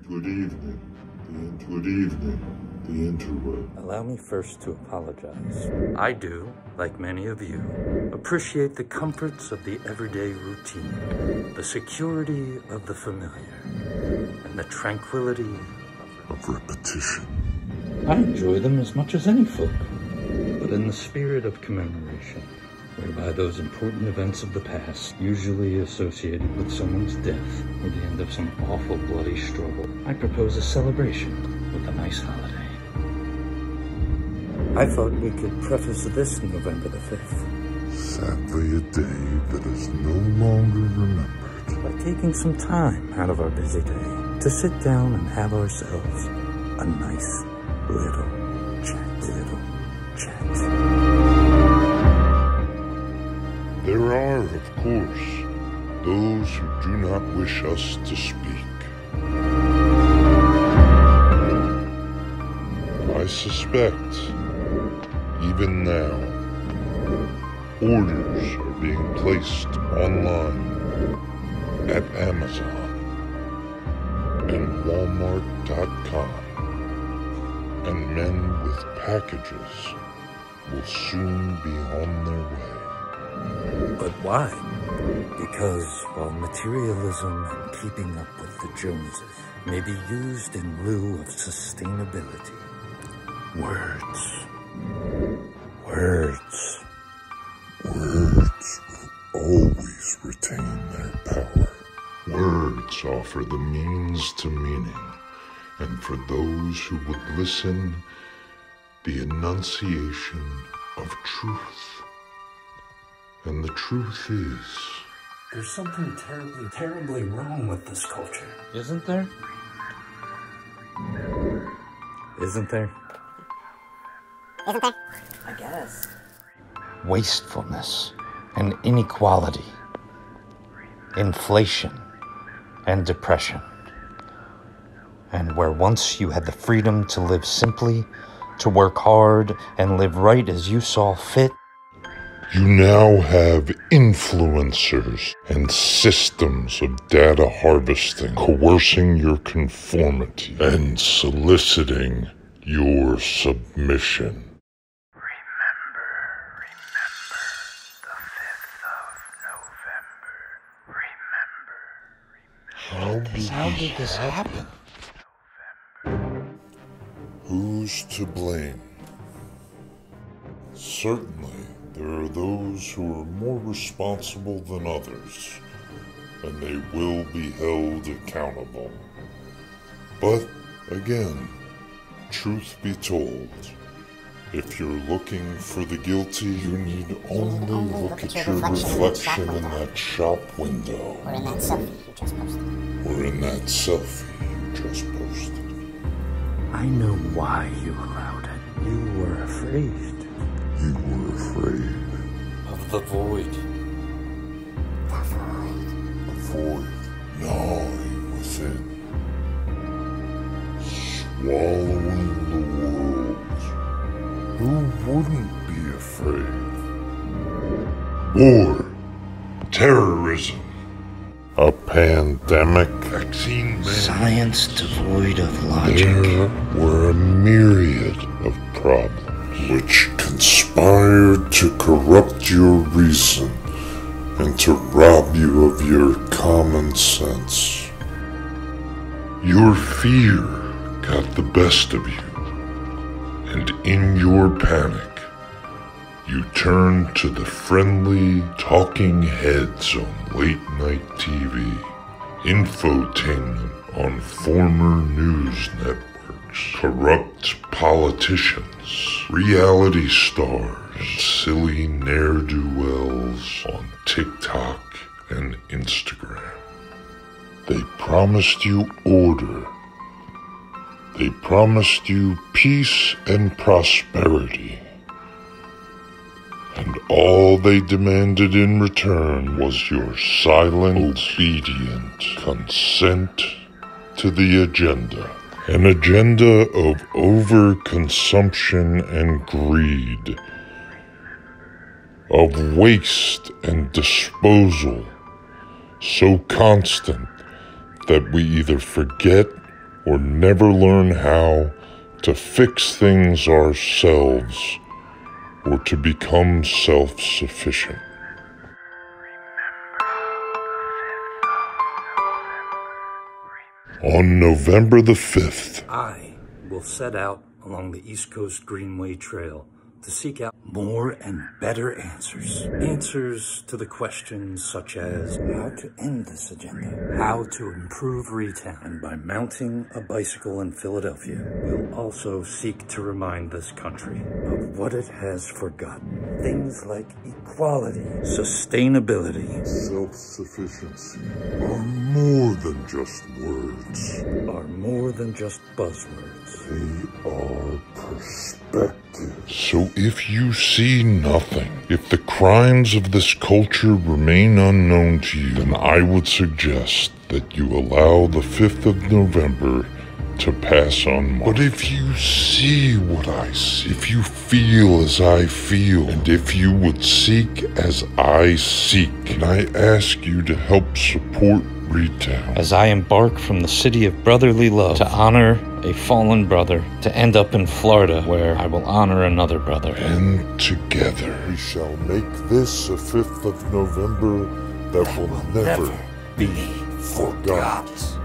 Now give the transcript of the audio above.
Good evening. Good evening. The interweb. Allow me first to apologize. I do, like many of you, appreciate the comforts of the everyday routine, the security of the familiar, and the tranquility Of repetition. I enjoy them as much as any folk, but in the spirit of commemoration, whereby those important events of the past, usually associated with someone's death or the end of some awful bloody struggle, I propose a celebration with a nice holiday. I thought we could preface this November the 5th. Sadly, a day that is no longer remembered. By taking some time out of our busy day to sit down and have ourselves a nice little chat. There are, of course, those who do not wish us to speak. I suspect, even now, orders are being placed online at Amazon and Walmart.com, and men with packages will soon be on their way. But why? Because while materialism and keeping up with the Joneses may be used in lieu of sustainability, words will always retain their power. Words offer the means to meaning, and for those who would listen, the enunciation of truth. And the truth is, there's something terribly wrong with this culture. Isn't there? Isn't there? I guess. Wastefulness and inequality, inflation and depression. And where once you had the freedom to live simply, to work hard and live right as you saw fit, you now have influencers and systems of data harvesting, coercing your conformity and soliciting your submission. How did this happen? Who's to blame? Certainly, there are those who are more responsible than others, and they will be held accountable. But, again, truth be told, if you're looking for the guilty, you need only look at your reflection in that shop window. Or in that selfie you just posted. Or in that selfie you just posted. I know why you allowed it. You were afraid. You were afraid. Of the void. The void gnawing within, swallowing the world. Who wouldn't be afraid? War, terrorism, a pandemic, vaccine, Science devoid of logic. there were a myriad of problems which conspired to corrupt your reason and to rob you of your common sense. Your fear got the best of you, and in your panic, you turned to the friendly talking heads on late-night TV, infotainment on former news networks, corrupt politicians, reality stars, and silly ne'er-do-wells on TikTok and Instagram. They promised you order. They promised you peace and prosperity. And all they demanded in return was your silent, obedient consent to the agenda. An agenda of overconsumption and greed, of waste and disposal, so constant that we either forget or never learn how to fix things ourselves or to become self-sufficient. On November the 5th, I will set out along the East Coast Greenway Trail to seek out more and better answers. Answers to the questions such as how to end this agenda, how to improve Retowne, and by mounting a bicycle in Philadelphia, we'll also seek to remind this country of what it has forgotten. Things like equality, sustainability, self-sufficiency are more than just words. are more than just buzzwords. They are perspectives. So if you see nothing, if the crimes of this culture remain unknown to you, then I would suggest that you allow the 5th of November to pass on. But if you see what I see, if you feel as I feel, and if you would seek as I seek, can I ask you to help support Retowne as I embark from the city of brotherly love to honor a fallen brother, to end up in Florida where I will honor another brother. And together we shall make this a 5th of November that will never be forgot.